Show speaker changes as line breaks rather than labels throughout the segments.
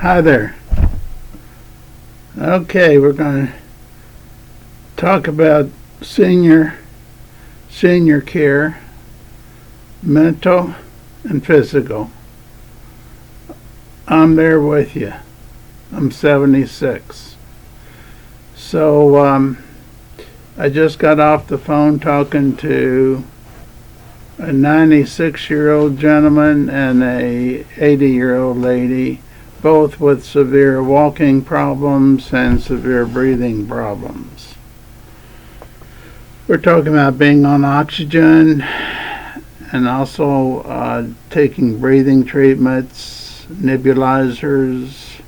Hi there. Okay, we're going to talk about senior care, mental and physical. I'm there with you. I'm 76. So I just got off the phone talking to a 96-year-old gentleman and a 80-year-old lady, both with severe walking problems and severe breathing problems. We're talking about being on oxygen and also taking breathing treatments, nebulizers.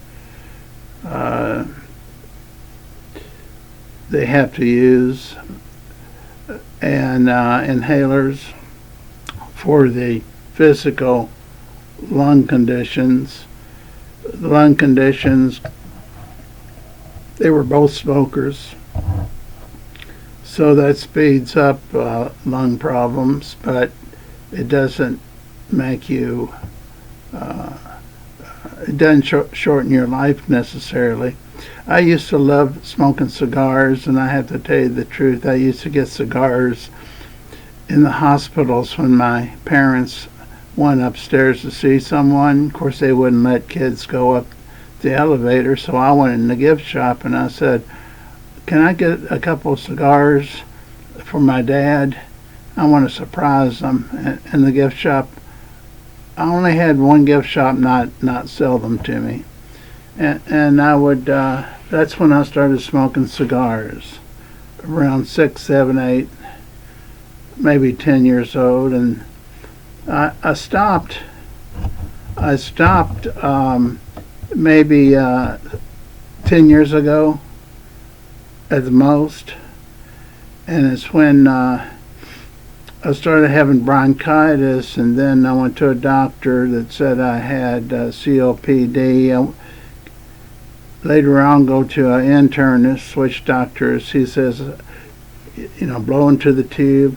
They have to use, and inhalers for the physical lung conditions. The lung conditions, they were both smokers, so that speeds up lung problems, but it doesn't make you, it doesn't shorten your life necessarily. I used to love smoking cigars, and I have to tell you the truth, I used to get cigars in the hospitals when my parents went upstairs to see someone. Of course, they wouldn't let kids go up the elevator, so I went in the gift shop and I said, "Can I get a couple of cigars for my dad? I want to surprise them." And the gift shop, I only had one gift shop not sell them to me. And I would, that's when I started smoking cigars, around 6, 7, 8, maybe 10 years old, and I stopped maybe 10 years ago at the most, and it's when I started having bronchitis, and then I went to a doctor that said I had COPD. Later on, go to an internist, switch doctors. He says, blow into the tube.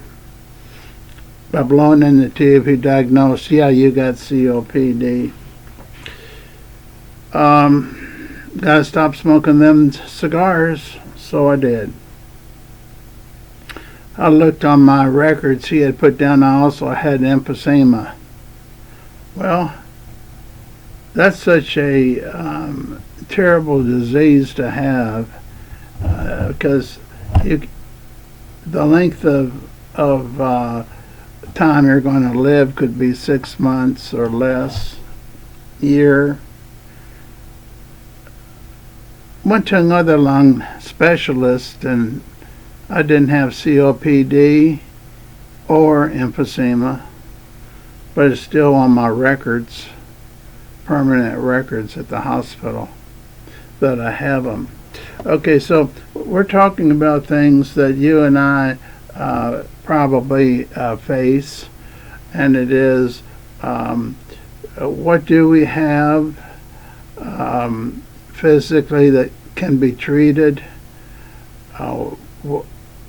By blowing in the tube, he diagnosed, yeah, you got COPD. Gotta stop smoking them cigars, so I did. I looked on my records. He had put down I also had emphysema. Well, that's such a terrible disease to have, because the length of time you're going to live could be 6 months or less, year. Went to another lung specialist, and I didn't have COPD or emphysema, but it's still on my records, permanent records at the hospital, that I have them. Okay, so we're talking about things that you and I probably face, and it is what do we have physically that can be treated.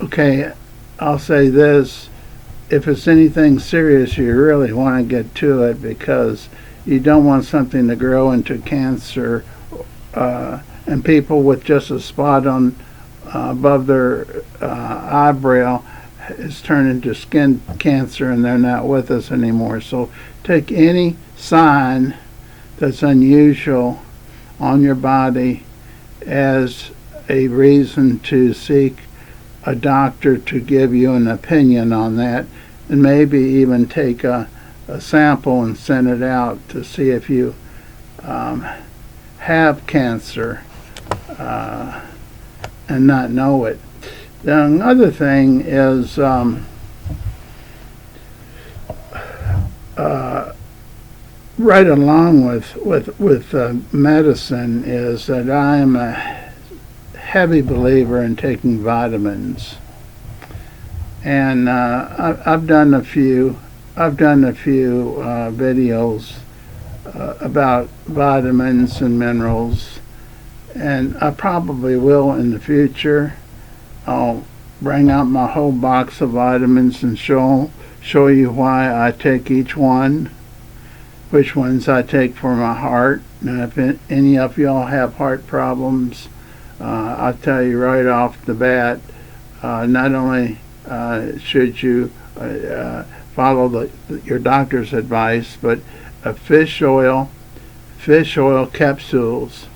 Okay, I'll say this: if it's anything serious, you really want to get to it, because you don't want something to grow into cancer, and people with just a spot on above their eyebrow is turned into skin cancer, and they're not with us anymore. So take any sign that's unusual on your body as a reason to seek a doctor to give you an opinion on that, and maybe even take a sample and send it out to see if you have cancer and not know it. Another thing is right along with medicine is that I am a heavy believer in taking vitamins, and I've done a few videos about vitamins and minerals, and I probably will in the future. I'll bring out my whole box of vitamins and show you why I take each one. which ones I take for my heart. And if any of y'all have heart problems, I'll tell you right off the bat, not only should you follow your doctor's advice, but fish oil capsules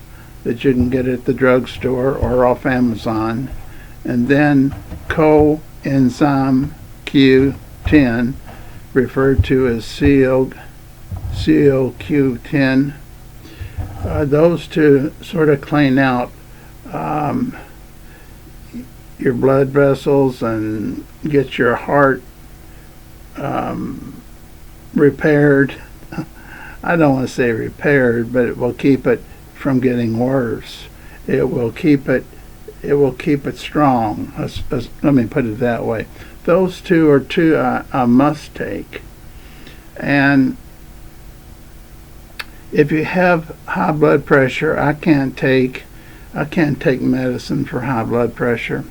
that you can get at the drugstore or off Amazon, and then coenzyme Q10, referred to as CoQ10. Those two sort of clean out your blood vessels and get your heart repaired. I don't want to say repaired, but it will keep it from getting worse. It will keep it strong. Let me put it that way. Those two are two I must take. And if you have high blood pressure, I can't take medicine for high blood pressure.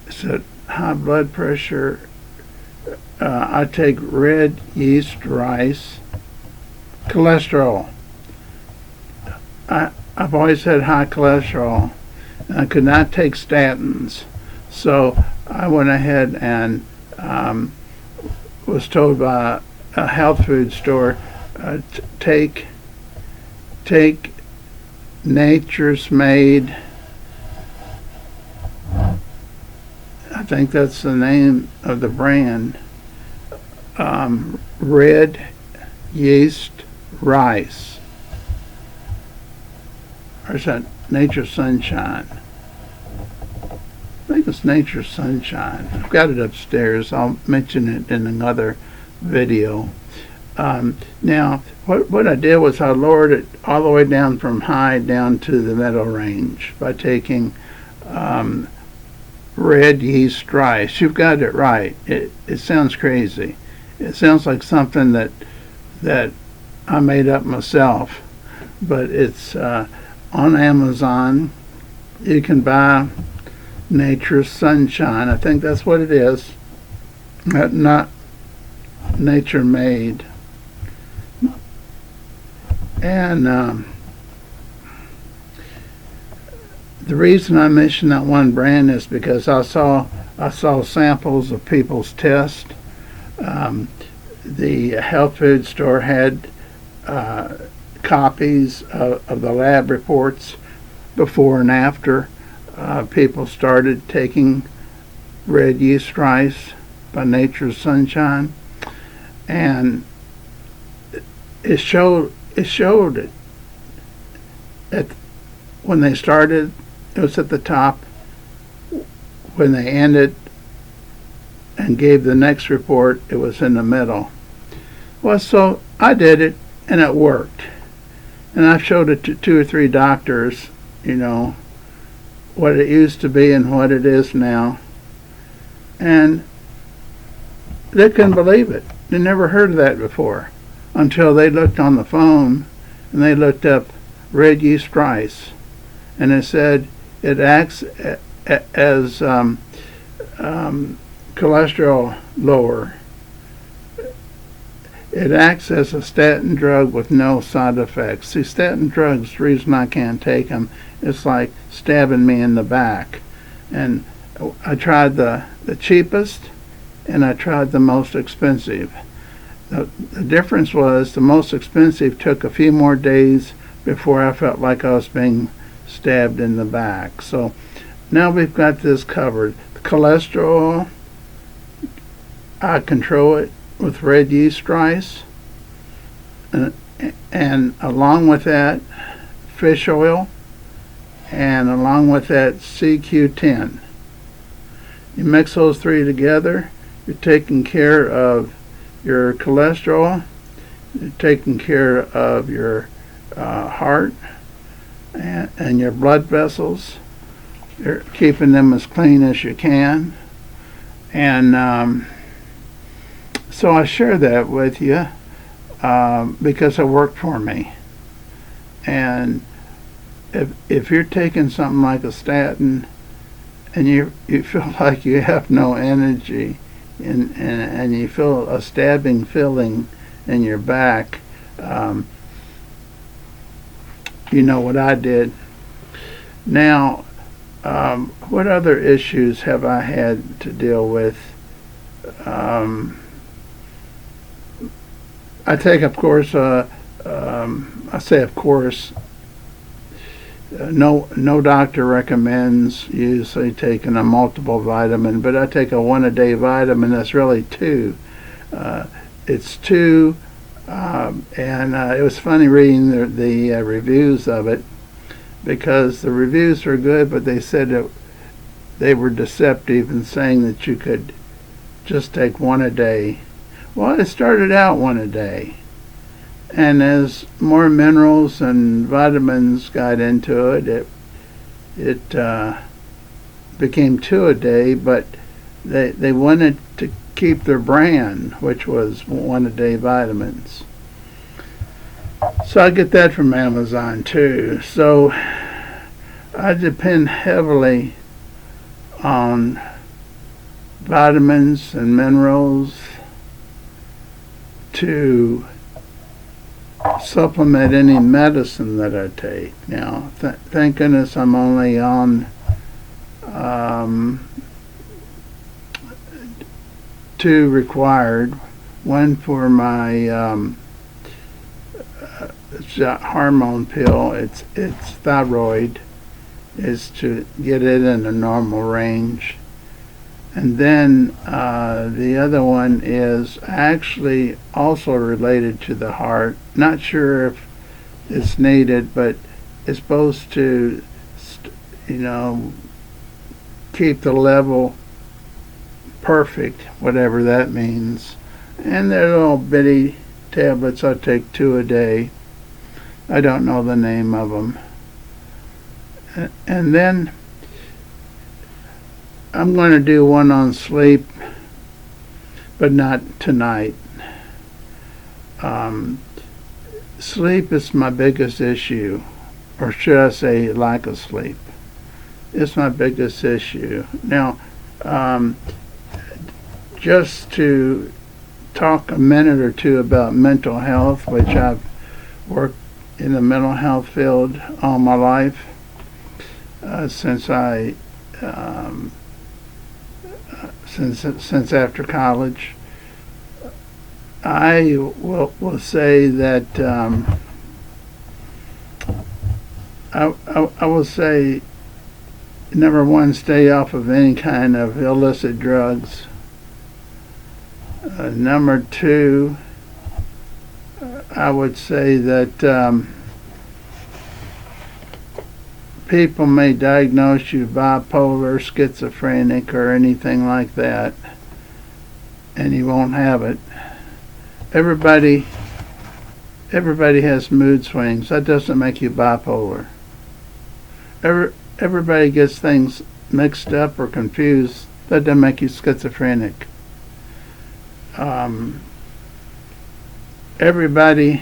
So high blood pressure, I take red yeast rice. Cholesterol, I've always had high cholesterol, and I could not take statins, so I went ahead and was told by a health food store, take Nature's Made, I think that's the name of the brand, red yeast rice. Or is that Nature's Sunshine? I think it's Nature's Sunshine. I've got it upstairs. I'll mention it in another video. Now, what I did was I lowered it all the way down from high down to the middle range by taking red yeast rice. You've got it right. It sounds crazy. It sounds like something that I made up myself, but it's on Amazon. You can buy Nature's Sunshine. I think that's what it is. Not Nature Made. And the reason I mention that one brand is because I saw samples of people's tests. The health food store had copies of the lab reports before and after people started taking red yeast rice by Nature's Sunshine, and it showed it when they started. It was at the top. When they ended and gave the next report, it was in the middle. Well, so I did it, and it worked. And I showed it to 2 or 3 doctors, what it used to be and what it is now. And they couldn't believe it. They never heard of that before until they looked on the phone and they looked up red yeast rice. And it said it acts as cholesterol lower. It acts as a statin drug with no side effects. See, statin drugs, the reason I can't take them, it's like stabbing me in the back. And I tried the cheapest, and I tried the most expensive. The difference was the most expensive took a few more days before I felt like I was being stabbed in the back. So now we've got this covered. The cholesterol, I control it with red yeast rice, and along with that, fish oil, and along with that, CQ10. You mix those 3 together, you're taking care of your cholesterol, you're taking care of your heart and your blood vessels. You're keeping them as clean as you can. And so I share that with you because it worked for me. And if you're taking something like a statin and you feel like you have no energy, and you feel a stabbing feeling in your back, you know what I did. Now, what other issues have I had to deal with? I take, of course, I say, of course, no doctor recommends usually taking a multiple vitamin, but I take a one-a-day vitamin. That's really two. It's two, and it was funny reading the reviews of it, because the reviews were good, but they said that they were deceptive in saying that you could just take one a day. Well, it started out one a day, and as more minerals and vitamins got into it, it became two a day, but they wanted to keep their brand, which was one a day vitamins. So I get that from Amazon too. So I depend heavily on vitamins and minerals to supplement any medicine that I take. Now, thank goodness I'm only on two required. One for my hormone pill. It's thyroid, is to get it in a normal range. And then the other one is actually also related to the heart. Not sure if it's needed, but it's supposed to, keep the level perfect, whatever that means. And they're little bitty tablets. I take two a day. I don't know the name of them. And then I'm going to do one on sleep, but not tonight. Sleep is my biggest issue, or should I say lack of sleep. It's my biggest issue. Now, just to talk a minute or two about mental health, which I've worked in the mental health field all my life, since after college. I will say that I will say, number one, stay off of any kind of illicit drugs. Number two, I would say that people may diagnose you bipolar, schizophrenic, or anything like that, and you won't have it. Everybody has mood swings. That doesn't make you bipolar. Everybody gets things mixed up or confused. That doesn't make you schizophrenic. Everybody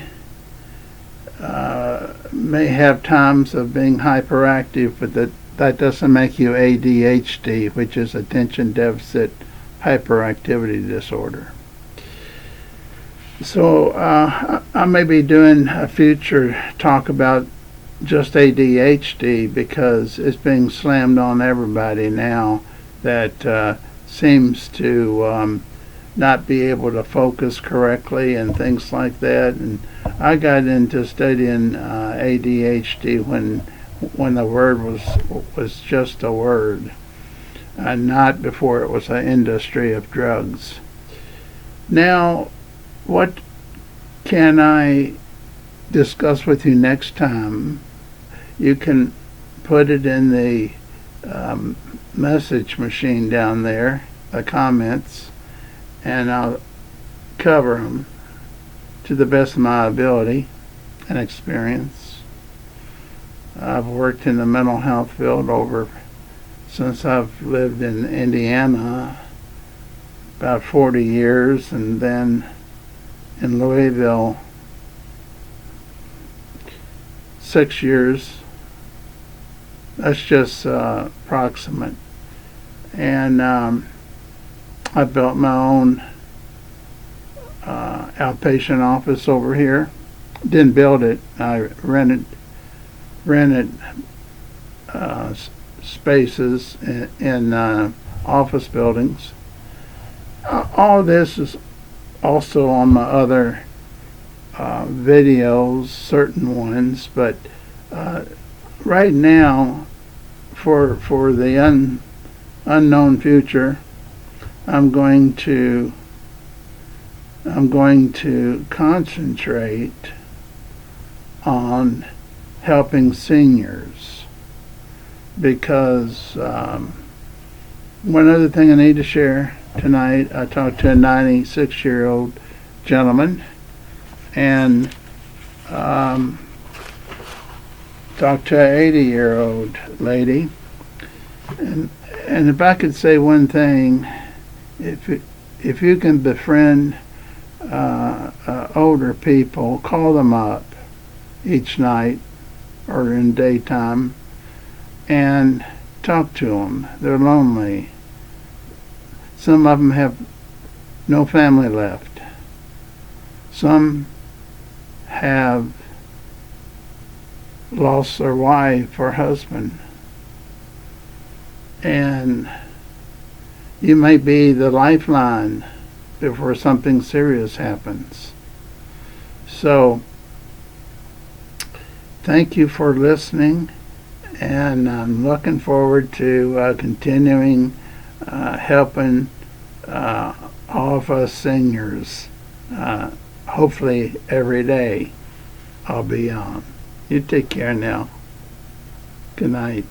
may have times of being hyperactive, but that doesn't make you ADHD, which is attention deficit hyperactivity disorder. So I may be doing a future talk about just ADHD, because it's being slammed on everybody now that seems to not be able to focus correctly and things like that. And I got into studying ADHD when the word was just a word, and not before it was an industry of drugs. Now, what can I discuss with you next time? You can put it in the message machine down there, the comments, and I'll cover them to the best of my ability and experience. I've worked in the mental health field since I've lived in Indiana, about 40 years, and then in Louisville 6 years. That's just approximate. And I built my own outpatient office over here. Didn't build it. I rented spaces in office buildings. All this is also on my other videos, certain ones, but right now, for the unknown future, I'm going to concentrate on helping seniors, because one other thing I need to share tonight, I talked to a 96-year-old gentleman, and talked to an 80-year-old lady, and if I could say one thing, if you can befriend older people, call them up each night or in daytime and talk to them. They're lonely. Some of them have no family left. Some have lost their wife or husband. And you may be the lifeline before something serious happens. So, thank you for listening, and I'm looking forward to continuing helping all of us seniors. Hopefully every day I'll be on. You take care now. Good night.